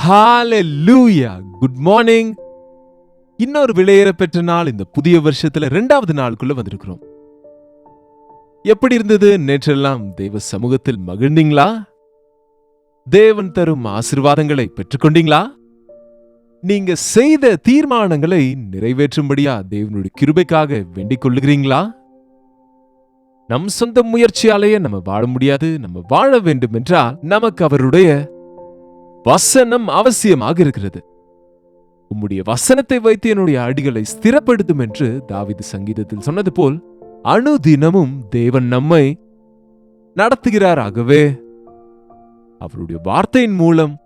ஹalleluya. Good morning. இன்னொரு விலையேற பெற்ற நாள், இந்த புதிய வருஷத்துல 2வது நாளுக்குள்ள வந்திருக்கிறோம். எப்படி இருந்தது நேற்றெல்லாம்? தேவ சமூகத்தில் மகிழ்ந்தீங்களா? தேவன் தரும் ஆசீர்வாதங்களை பெற்றுக்கொண்டீங்களா? நீங்க செய்த தீர்மானங்களை நிறைவேற்றும்படியா தேவனுடைய கிருபைக்காக வேண்டிக் கொள்ளுகிறீங்களா? நம் சொந்த முயற்சியாலேயே நம்ம வாழ முடியாது. நம்ம வாழ வேண்டும் என்றால் நமக்கு அவருடைய வசனம் அவசியமாக இருக்கிறது. உம்முடைய வசனத்தை வைத்து என்னுடைய அடிகளை ஸ்திரப்படுத்தும் என்று தாவீது சங்கீதத்தில் சொன்னது போல், அனுதினமும் தேவன் நம்மை நடத்துகிறாராகவே அவருடைய வார்த்தையின் மூலம்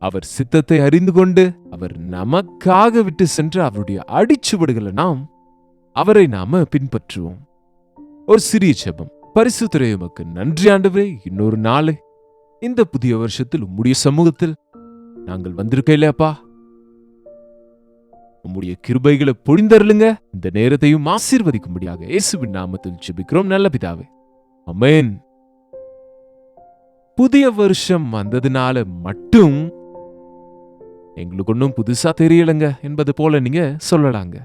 அவர் சித்தத்தை அறிந்து கொண்டு அவர் நமக்காக விட்டு சென்ற அவருடைய அடிச்சுவடுகளை அவரை நாம பின்பற்றுவோம். ஒரு சிறிய ஜெபம். பரிசுத்தரே, உமக்கு நன்றி ஆண்டவரே, இன்னொரு நாளை இந்த புதிய வருஷத்தில் உம்முடைய சமூகத்தில் நாங்கள் வந்திருக்கையிலேப்பா, உம்முடைய கிருபைகளை பொழிந்தருளுங்க. இந்த நேரத்தையும் ஆசீர்வதிக்கும்படியாக இயேசுவின் நாமத்தில் ஜெபிக்கிறோம் நல்ல பிதாவே, ஆமென். புதிய வருஷம் வந்ததுனால மட்டும் எங்களுக்கு ஒன்றும் புதுசா தெரியலங்க என்பது போல நீங்க சொல்லலாங்க.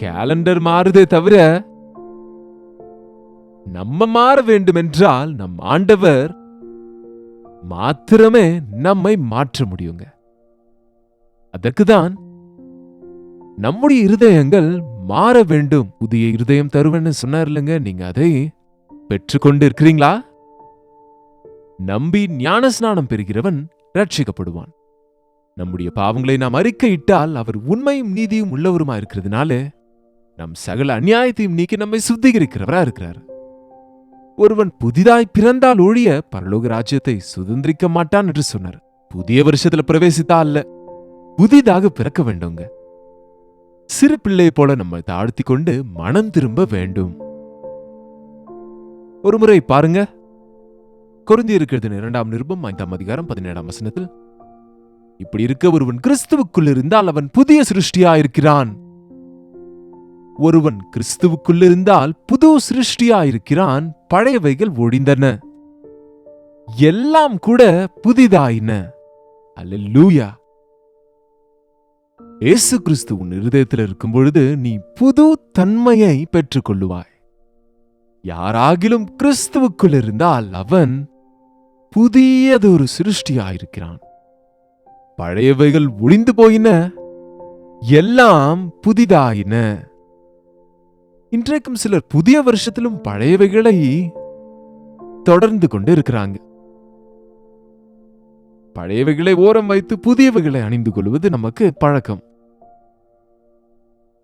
கேலண்டர் மாறுதே தவிர நம்ம மாற வேண்டும் என்றால் நம் ஆண்டவர் மாத்திரமே நம்மை மாற்ற முடியுங்க. அதற்குதான் நம்முடைய இருதயங்கள் மாற வேண்டும். புதிய இருதயம் தருவேன்னு சொன்னார் இல்லைங்க, நீங்க அதை பெற்றுக்கொண்டு இருக்கிறீங்களா? நம்பி ஞான ஸ்நானம் பெறுகிறவன் ரட்சிக்கப்படுவான். நம்முடைய பாவங்களை நாம் அறிக்கையிட்டால் அவர் உண்மையும் நீதியும் உள்ளவருமா இருக்கிறதுனால நம் சகல அநியாயத்தையும் நீக்கி நம்மை சுத்திகரிக்கிறவரா இருக்கிறார். ஒருவன் புதிதாய் பிறந்தால் ஒழிய பரலோக ராஜ்யத்தை சுதந்திரிக்க மாட்டான் என்று சொன்னார். புதிய வருஷத்துல பிரவேசித்தா அல்ல, புதிதாக பிறக்க வேண்டுங்க. சிறு பிள்ளை போல நம்ம தாழ்த்தி கொண்டு மனம் திரும்ப வேண்டும். ஒரு முறை பாருங்க, கொரிந்தியருக்கு 2ஆம் நிருபம் 5ஆம் அதிகாரம் 17ஆம் வசனத்தில், இப்படி இருக்க ஒருவன் கிறிஸ்துவுக்குள் இருந்தால் அவன் புதிய சிருஷ்டியாயிருக்கிறான். ஒருவன் கிறிஸ்துவுக்குள் இருந்தால் புது சிருஷ்டியாயிருக்கிறான், பழையவைகள் ஒழிந்தன, எல்லாம் கூட புதிதாயின. அல்லேலூயா. இயேசு கிறிஸ்து உன் இருதயத்தில் இருக்கும் பொழுது நீ புது தன்மையை பெற்றுக் கொள்ளுவாய். யாராகிலும் கிறிஸ்துவுக்குள் இருந்தால் அவன் புதியதொரு சிருஷ்டியாயிருக்கிறான், பழையவைகள் ஒழிந்து போயின, எல்லாம் புதிதாயின. இன்றைக்கும் சிலர் புதிய வருஷத்திலும் பழையவைகளை தொடர்ந்து கொண்டு இருக்கிறாங்க. பழையவைகளை ஓரம் வைத்து புதியவைகளை அணிந்து கொள்வது நமக்கு பழக்கம்.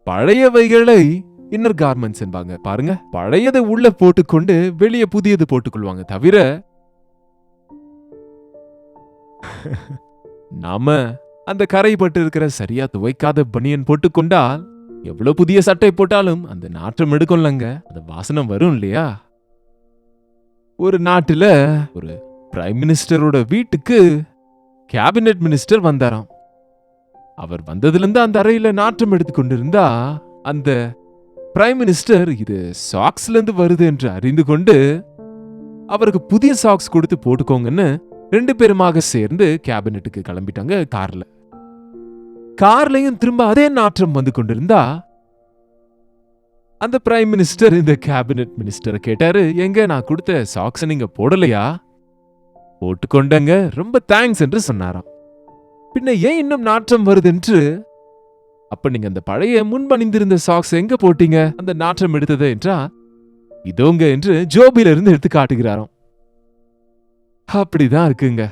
பழையவைகளை இன்னர் கார்மெண்ட்ஸ் என்பாங்க பாருங்க. பழையதை உள்ள போட்டுக்கொண்டு வெளியே புதியது போட்டுக்கொள்வாங்க. தவிர நாம அந்த கரைப்பட்டு இருக்கிற சரியா துவைக்காத பனியன் போட்டுக்கொண்டால் எவ்வளவு புதிய சட்டை போட்டாலும் அந்த நாற்றம் எடுக்கும்லங்க, அந்த வாசனம் வரும் இல்லையா? ஒரு நாட்டுல ஒரு பிரைம் மினிஸ்டரோட வீட்டுக்கு கேபினெட் மினிஸ்டர் வந்தாராம். அவர் வந்ததுல இருந்து அந்த அறையில நாற்றம் எடுத்துக்கொண்டிருந்தா அந்த பிரைம் மினிஸ்டர் இது சாக்ஸ்ல இருந்து வருது என்று அறிந்து கொண்டு அவருக்கு புதிய சாக்ஸ் கொடுத்து போட்டுக்கோங்கன்னு 2 பேருமாக சேர்ந்து கேபினெட்டுக்கு கிளம்பிட்டாங்க. கார்லயும் திரும்ப அதே நாற்றம் வந்து கொண்டிருந்தா அந்த பிரைம் மினிஸ்டர் இந்த கேபினெட் மினிஸ்டரை கேட்டாரு, எங்க நான் கொடுத்த சாக்ஸ் நீங்க போடலையா? போட்டுக்கொண்டங்க, ரொம்ப தேங்க்ஸ் என்று சொன்னாராம். பின்ன ஏன் இன்னும் நாற்றம் வருது என்று, அப்ப நீங்க அந்த பழைய முன்பணிந்திருந்த சாக்ஸ் எங்க போட்டீங்க அந்த நாற்றம் எடுத்தது என்றா, இதோங்க என்று ஜோபில இருந்து எடுத்து காட்டுகிறாராம். அப்படிதான் இருக்குங்க.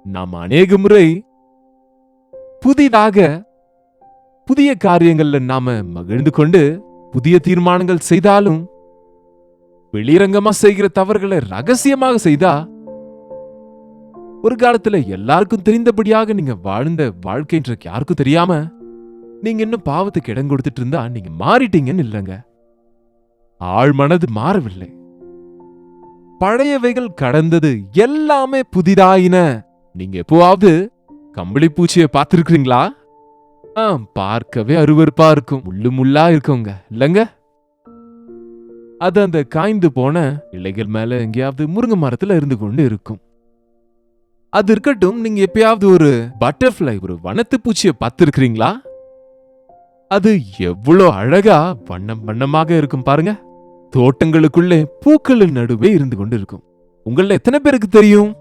நாம் அநேக முறை புதிதாக புதிய காரியங்கள்ல நாம மகிழ்ந்து கொண்டு புதிய தீர்மானங்கள் செய்தாலும் வெளிரங்கமா செய்கிற தவறுகளை ரகசியமாக செய்தா ஒரு காலத்துல எல்லாருக்கும் தெரிந்தபடியாக நீங்க வாழ்ந்த வாழ்க்கை யாருக்கும் தெரியாம நீங்க இன்னும் பாவத்துக்கு இடம் கொடுத்துட்டு இருந்தா நீங்க மாறிட்டீங்கன்னு இல்லைங்க. ஆழ் மனது மாறவில்லை. பழையவைகள் கடந்தது, எல்லாமே புதிதாயின. நீங்க எப்போவாவது கம்பளி பூச்சியை பார்த்திருக்கிறீங்களா? பார்க்கவே அருவருப்பா இருக்கும், முள்ளு முள்ளா இருக்குங்க இல்லங்க. அது அந்த காய்ந்து போன இலைகள் மேல எங்கேயாவது முருங்கை மரத்துல இருந்து கொண்டு இருக்கும். அது இருக்கட்டும், நீங்க எப்பயாவது ஒரு பட்டர்ஃப்ளை, ஒரு வண்ணத்து பூச்சியை பார்த்திருக்கிறீங்களா? அது எவ்வளோ அழகா வண்ணம் வண்ணமாக இருக்கும் பாருங்க. தோட்டங்களுக்குள்ளே பூக்களின் நடுவே இருந்து கொண்டு இருக்கும். உங்கள எத்தனை பேருக்கு தெரியும்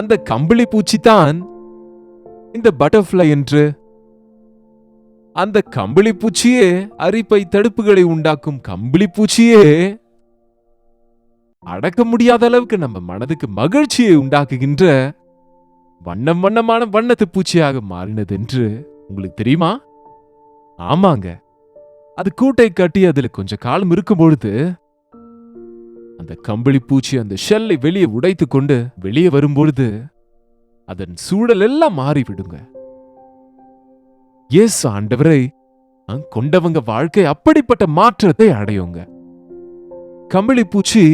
அந்த கம்பளி பூச்சி தான் இந்த பட்டர்ஃப்ளை என்று? அந்த கம்பளி பூச்சியே அரிப்பை தடுப்புகளை உண்டாக்கும் கம்பளி பூச்சியே அடக்க முடியாத அளவுக்கு நம்ம மனதுக்கு மகிழ்ச்சியை உண்டாக்குகின்ற வண்ணம் வண்ணமான வண்ணத்து பூச்சியாக மாறினது என்று உங்களுக்கு தெரியுமா? ஆமாங்க, அது கூட்டை கட்டி அதுல கொஞ்ச காலம் இருக்கும் பொழுது அந்த கம்பளி பூச்சி அந்த ஷெல்லை வெளியே உடைத்து கொண்டு வெளியே வரும்பொழுது அதன் சூழல் எல்லாம் மாறிவிடுங்க. இயேசு ஆண்டவரை கொண்டவங்க வாழ்க்கை அப்படிப்பட்ட மாற்றத்தை அடையுங்க. கம்பளி பூச்சி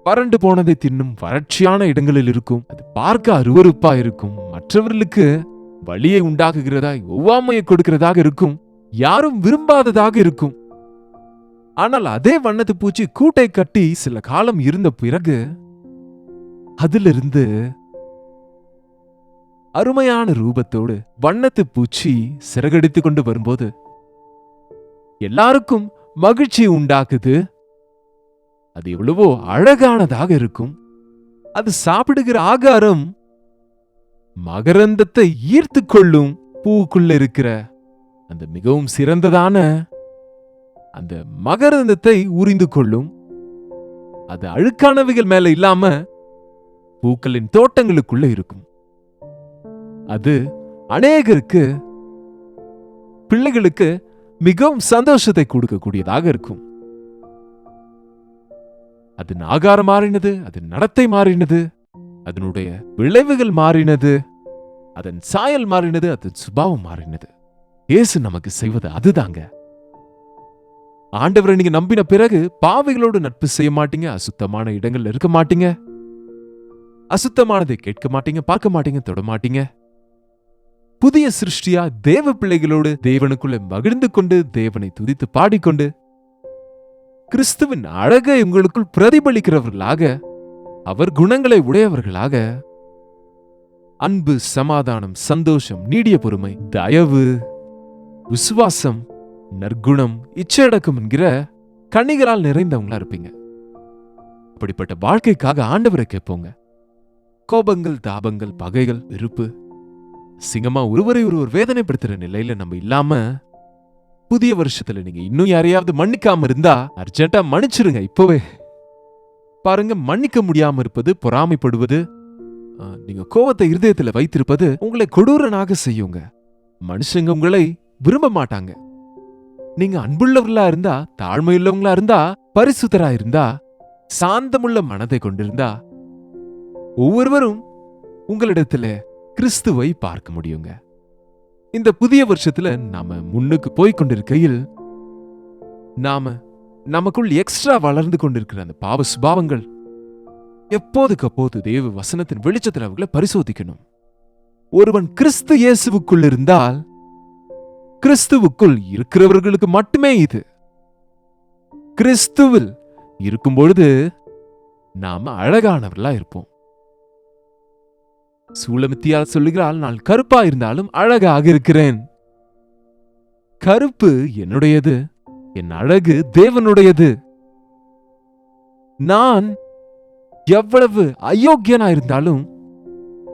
வறண்டு போனதை தின்னும் வறட்சியான இடங்களில் இருக்கும். அது பார்க்க அருவருப்பா இருக்கும், மற்றவர்களுக்கு வலியை உண்டாக்குகிறதாய் ஒவ்வாமையை கொடுக்கிறதாக இருக்கும், யாரும் விரும்பாததாக இருக்கும். ஆனால் அதே வண்ணத்து பூச்சி கூட்டை கட்டி சில காலம் இருந்த பிறகு அதிலிருந்து அருமையான ரூபத்தோடு வண்ணத்து பூச்சி சிறகடித்துக் கொண்டு வரும்போது எல்லாருக்கும் மகிழ்ச்சி உண்டாக்குது. அது எவ்வளவோ அழகானதாக இருக்கும். அது சாப்பிடுகிற ஆகாரம் மகரந்தத்தை ஈர்த்து கொள்ளும். பூக்குள்ள இருக்கிற அந்த மிகவும் சிறந்ததான அந்த மகரந்தத்தை உறிந்து கொள்ளும். அது அழுக்கானவைகள் மேல இல்லாம பூக்களின் தோட்டங்களுக்குள்ள இருக்கும். அது அநேகருக்கு, பிள்ளைகளுக்கு மிகவும் சந்தோஷத்தை கொடுக்கக்கூடியதாக இருக்கும். அதன் ஆகாரம் மாறினது, அதன் நடத்தை மாறினது, அதனுடைய விளைவுகள் மாறினது, அதன் சாயல் மாறினது, அதன் சுபாவம் மாறினது. இயேசு நமக்கு செய்வது அதுதாங்க. ஆண்டவரை நீங்க நம்பின பிறகு பாவிகளோடு நட்பு செய்ய மாட்டீங்க, அசுத்தமான இடங்கள்ல இருக்க மாட்டீங்க, அசுத்தமானதை கேட்க மாட்டீங்க, பார்க்க மாட்டீங்க, தொட மாட்டீங்க. புதிய சிருஷ்டியா தேவ பிள்ளைகளோடு தேவனுக்குள்ள மகிழ்ந்து கொண்டு தேவனை துதித்து பாடிக்கொண்டு கிறிஸ்துவின் அழகை உங்களுக்குள் பிரதிபலிக்கிறவர்களாக, அவர் குணங்களை உடையவர்களாக, அன்பு, சமாதானம், சந்தோஷம், நீடிய பொறுமை, தயவு, விசுவாசம், நற்குணம், இச்சையடக்கம் என்கிற கனிகளால் நிறைந்தவங்களா இருப்பீங்க. அப்படிப்பட்ட வாழ்க்கைக்காக ஆண்டவரை கேட்போங்க. கோபங்கள், தாபங்கள், பகைகள், வெறுப்பு, சிங்கமா ஒருவரை ஒருவர் வேதனைப்படுத்துற நிலையில நம்ம இல்லாம, புதிய வருஷத்துல நீங்க இன்னும் யாரையாவது மன்னிக்காம இருந்தா அர்ஜென்ட்டா மன்னிச்சிருங்க இப்பவே. பாருங்க, மன்னிக்க முடியாம இருப்பது, பொறாமைப்படுவது, நீங்க கோவத்தை இருதயத்துல வைத்திருப்பது உங்களை கொடூரனாக செய்யுங்க. மனுஷங்க உங்களை விரும்ப மாட்டாங்க. நீங்க அன்புள்ளவர்களா இருந்தா, தாழ்மையுள்ளவங்களா இருந்தா, பரிசுத்தரா இருந்தா, சாந்தமுள்ள மனதை கொண்டிருந்தா ஒவ்வொருவரும் உங்களிடத்துல கிறிஸ்துவை பார்க்க முடியுங்க. இந்த புதிய வருஷத்துல நாம முன்னுக்கு போய் கொண்டிருக்கையில் நாம நமக்குள் எக்ஸ்ட்ரா வளர்ந்து கொண்டிருக்கிற அந்த பாவ சுபாவங்கள் எப்போதுக்கு அப்போது தேவ வசனத்தின் வெளிச்சத்தில் அவர்களை பரிசோதிக்கணும். ஒருவன் கிறிஸ்து இயேசுவுக்குள் இருந்தால் கிறிஸ்துவுக்குள் இருக்கிறவர்களுக்கு மட்டுமே இது. கிறிஸ்துவில் இருக்கும் பொழுது நாம அழகானவர்களா இருப்போம். சூலமித்தியால் சொல்லுகிறாள், நான் கருப்பா இருந்தாலும் அழகாக இருக்கிறேன். கருப்பு என்னுடையது, என் அழகு தேவனுடையது. நான் எவ்வளவு அயோக்கியனா இருந்தாலும்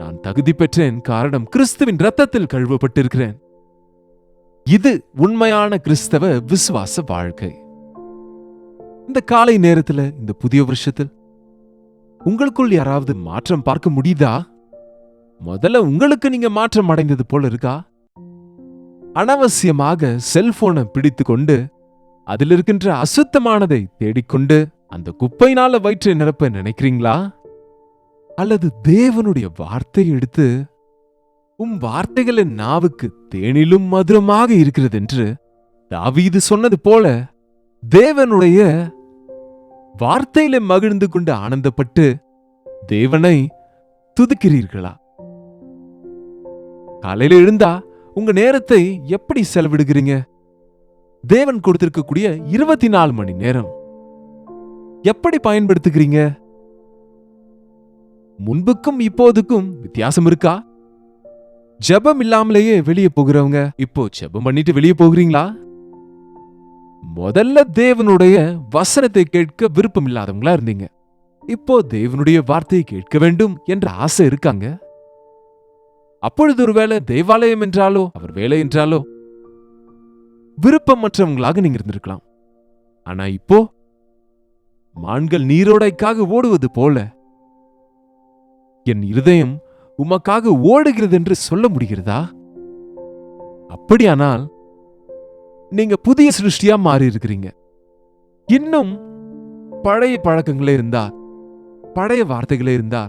நான் தகுதி பெற்றேன், காரணம் கிறிஸ்துவின் இரத்தத்தில் கழுவப்பட்டிருக்கிறேன். இது உண்மையான கிறிஸ்தவ விசுவாச வாழ்க்கை. இந்த காலை நேரத்துல, இந்த புதிய வருஷத்தில் உங்களுக்குள் யாராவது மாற்றம் பார்க்க முடியுதா? முதல்ல உங்களுக்கு நீங்க மாற்றம் அடைந்தது போல இருக்கா? அனாவசியமாக செல்போனை பிடித்து கொண்டு அதில் இருக்கின்ற அசுத்தமானதை தேடிக்கொண்டு அந்த குப்பையினால வயிற்றை நிரப்ப நினைக்கிறீங்களா? அல்லது தேவனுடைய வார்த்தை எடுத்து வார்த்தைகளின் நாவுக்கு தேனிலும் மதுரமாக இருக்கிறது என்று தாவீது சொன்னது போல தேவனுடைய வார்த்தையில மகிழ்ந்து கொண்டு ஆனந்தப்பட்டு தேவனை துதிக்கிறீர்களா? காலையில எழுந்தா உங்க நேரத்தை எப்படி செலவிடுகிறீங்க? தேவன் கொடுத்திருக்கக்கூடிய 24 மணி நேரம் எப்படி பயன்படுத்துகிறீங்க? முன்புக்கும் இப்போதுக்கும் வித்தியாசம் இருக்கா? ஜெபம் இல்லாமலேயே வெளியே போகிறவங்க இப்போ ஜெபம் பண்ணிட்டு வெளியே போகிறீங்களா? முதல்ல தேவனுடைய வசனத்தை கேட்க விருப்பம் இல்லாதவங்களா இருந்தீங்க. இப்போ தேவனுடைய வார்த்தையை கேட்க வேண்டும் என்ற ஆசை இருக்காங்க. அப்பொழுது ஒருவேளை தேவாலயம் என்றாலோ அவர் வேலை என்றாலோ விருப்பமற்றவங்களாக நீங்க இருந்திருக்கலாம். ஆனா இப்போ மான்கள் நீரோடைக்காக ஓடுவது போல என் இருதயம் உமக்காக ஓடுகிறது என்று சொல்ல முடிகிறதா? அப்படியானால் நீங்க புதிய சிருஷ்டியா மாறி இருக்கிறீங்க. இன்னும் பழைய பழக்கங்களே இருந்தா, பழைய வார்த்தைகளே இருந்தா,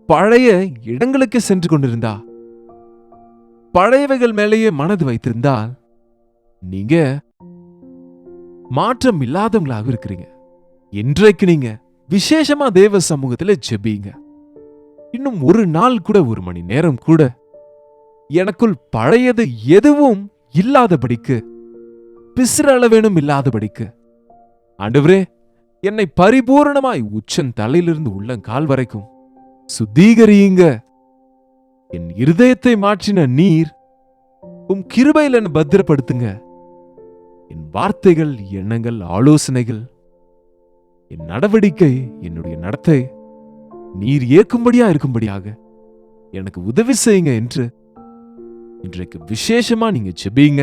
பழைய இடங்களுக்கு சென்று கொண்டிருந்தா, பழையவைகள் மேலேயே மனது வைத்திருந்தால் நீங்க மாற்றம் இல்லாதவங்களாக இருக்கிறீங்க. இன்றைக்கு நீங்க விசேஷமா தேவ சமூகத்துல ஜெபிங்க. இன்னும் ஒரு நாள் கூட, ஒரு மணி நேரம் கூட எனக்குள் பழையது எதுவும் இல்லாதபடிக்கு, பிசிறளவேனும் இல்லாதபடிக்கு, ஆண்டவரே என்னை பரிபூரணமாய் உச்சன் தலையிலிருந்து உள்ளங்கால் வரைக்கும் சுத்திகரியுங்க. என் இருதயத்தை மாற்றின நீர் உம் கிருபையில் என்னை பத்திரப்படுத்துங்க. என் வார்த்தைகள், எண்ணங்கள், ஆலோசனைகள், என் நடவடிக்கை, என்னுடைய நடத்தை நீர் ஏற்கும்படியா இருக்கும்படியாக எனக்கு உதவி செய்யுங்க என்று இன்றைக்கு விசேஷமா நீங்க ஜெபிங்க.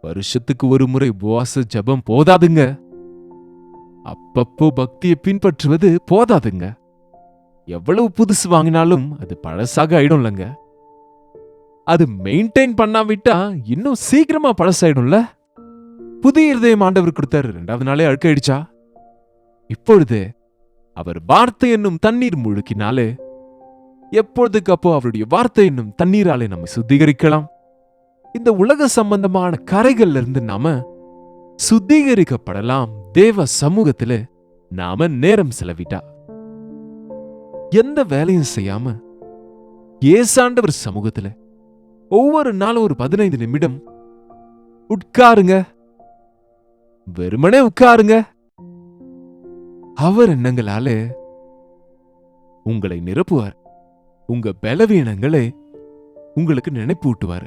வருஷத்துக்கு ஒரு முறை உபவாச ஜெபம் போதாதுங்க. அப்பப்போ பக்தியை பின்பற்றுவது போதாதுங்க. எவ்வளவு புதுசு வாங்கினாலும் அது பழசாக ஆயிடும்லங்க. அது மெயின்டைன் பண்ணாவிட்டா இன்னும் சீக்கிரமா பழசாயிடும்ல. புதிய இருதயம் ஆண்டவர் கொடுத்தாரு, 2வது நாளே அழுக்காயிடுச்சா? இப்பொழுது அவர் வார்த்தை என்னும் தண்ணீர் முழுக்கினாலே எப்பொழுதுக்கு அப்போ அவருடைய வார்த்தை என்னும் தண்ணீராலே நம்மை சுத்திகரிக்கலாம். இந்த உலக சம்பந்தமான கரைகள்ல இருந்து நாம சுத்திகரிக்கப்படலாம். தேவ சமூகத்துல நாம நேரம் செலவிட்டா, எந்த வேலையும் செய்யாம ஏசாண்டவர் சமூகத்துல ஒவ்வொரு நாளும் ஒரு 15 நிமிடம் உட்காருங்க. வெறுமனே உட்காருங்க. அவர் எண்ணங்களாலே உங்களை நிரப்புவார். உங்க பலவீனங்களை உங்களுக்கு நினைப்பூட்டுவார்.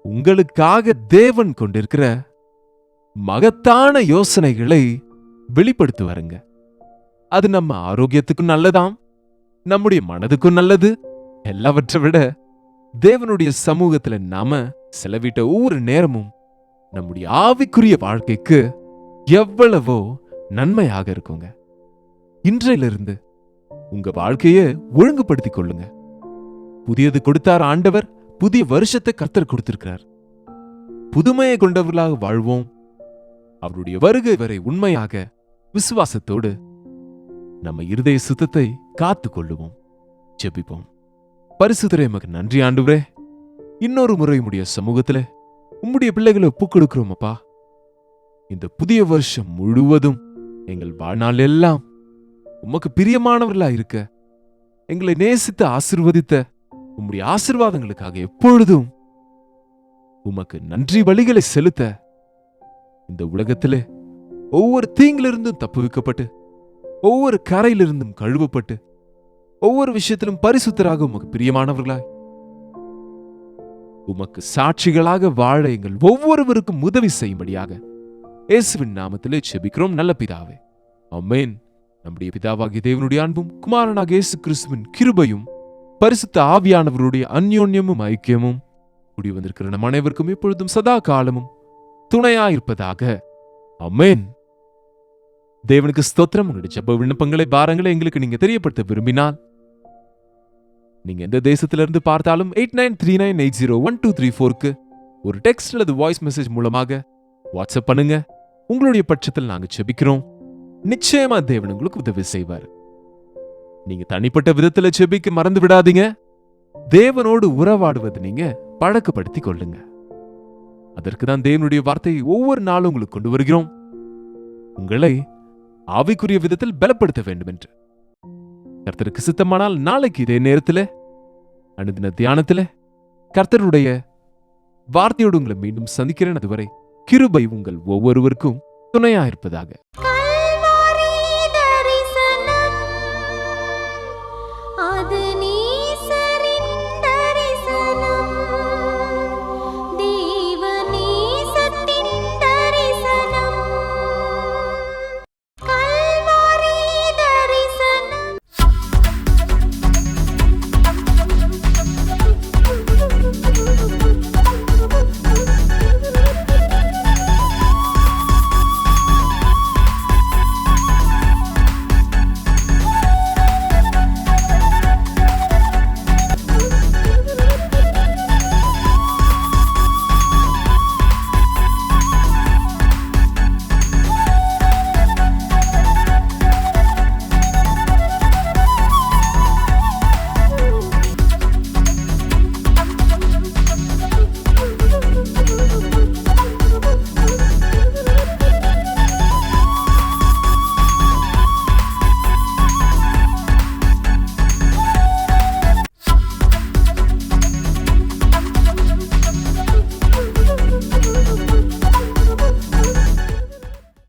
உங்களுக்காக தேவன் கொண்டிருக்கிற மகத்தான யோசனைகளை வெளிப்படுத்துவாருங்க. அது நம்ம ஆரோக்கியத்துக்கும் நல்லதாம், நம்முடைய மனதுக்கும் நல்லது. எல்லாவற்றை விட தேவனுடைய சமூகத்துல நாம செலவிட்ட ஒவ்வொரு நேரமும் நம்முடைய ஆவிக்குரிய வாழ்க்கைக்கு எவ்வளவோ நன்மையாக இருக்குங்க. இன்றையிலிருந்து உங்க வாழ்க்கையை ஒழுங்குபடுத்திக் கொள்ளுங்க. புதியது கொடுத்தார் ஆண்டவர், புதிய வருஷத்தை கர்த்தர் கொடுத்திருக்கிறார். புதுமையை கொண்டவர்களாக வாழ்வோம். அவருடைய வருகை வரை உண்மையாக விசுவாசத்தோடு நம்ம இருதய சுத்தத்தை காத்துக் கொள்ளுவோம். ஜெபிப்போம். பரிசுத்தரே, எமக்கு நன்றி ஆண்டவரே. இன்னொரு முறை உம்முடைய சமூகத்துல உம்முடைய பிள்ளைகளை ஒப்புக் கொடுக்கிறோம் அப்பா. இந்த புதிய வருஷம் முழுவதும் எங்கள் வாழ்நாள் எல்லாம் உமக்கு பிரியமானவர்களா இருக்க, எங்களை நேசித்து ஆசீர்வதித்த உம்முடைய ஆசீர்வாதங்களுக்காக எப்பொழுதும் உமக்கு நன்றி பலிகளை செலுத்த, இந்த உலகத்திலே ஒவ்வொரு தீங்கிலிருந்தும் தப்புவிக்கப்பட்டு, ஒவ்வொரு கரையிலிருந்தும் கழுவப்பட்டு, ஒவ்வொரு விஷயத்திலும் பரிசுத்தராக உமக்கு பிரியமானவர்களாய் உமக்கு சாட்சிகளாக வாழ எங்கள் ஒவ்வொருவருக்கும் உதவி செய்யும்படியாக இயேசுவின் நாமத்திலே ஜெபிக்கிறோம் நல்ல பிதாவே, ஆமென். நம்முடைய பிதாவாகிய தேவனுடைய அன்பும் குமாரனாக இயேசு கிறிஸ்துவின் கிருபையும் பரிசுத்த ஆவியானவருடைய அந்யோன்யமும் ஐக்கியமும் கூடி வந்திருக்கிற நம் அனைவருக்கும் எப்பொழுதும் சதா காலமும் துணையாயிருப்பதாக, ஆமென். தேவனுக்கு ஸ்தோத்திரம். உங்களுடைய ஜெப விண்ணப்பங்களை, பாரங்களை எங்களுக்கு நீங்க தெரியப்படுத்த விரும்பினால், நீங்க எந்த தேசத்திலிருந்து பார்த்தாலும் 8939801234க்கு ஒரு டெக்ஸ்ட் அல்லது வாய்ஸ் மெசேஜ் மூலமாக வாட்ஸ்அப் பண்ணுங்க. உங்களுடைய பட்சத்தில் நாங்க ஜெபிக்கிறோம். நிச்சயமா தேவன் உங்களுக்கு உதவி செய்வார். நீங்க தனிப்பட்ட விதத்துல ஜெபிக்க மறந்து விடாதீங்க. தேவனோடு உறவாடுவது நீங்க பழக்கப்படுத்திக் கொள்ளுங்க. அதற்குதான் தேவனுடைய வார்த்தையை ஒவ்வொரு நாளும் உங்களுக்கு கொண்டு வருகிறோம், உங்களை ஆவிக்குரிய விதத்தில் பலப்படுத்த வேண்டும் என்று. கர்த்தருக்கு சித்தமானால் நாளைக்கு இதே நேரத்தில் அனுதின தியானத்தில் கர்த்தருடைய வார்த்தையோடு உங்களை மீண்டும் சந்திக்கிறேன். அதுவரை கிருபை உங்கள் ஒவ்வொருவருக்கும் துணையாயிருப்பதாக.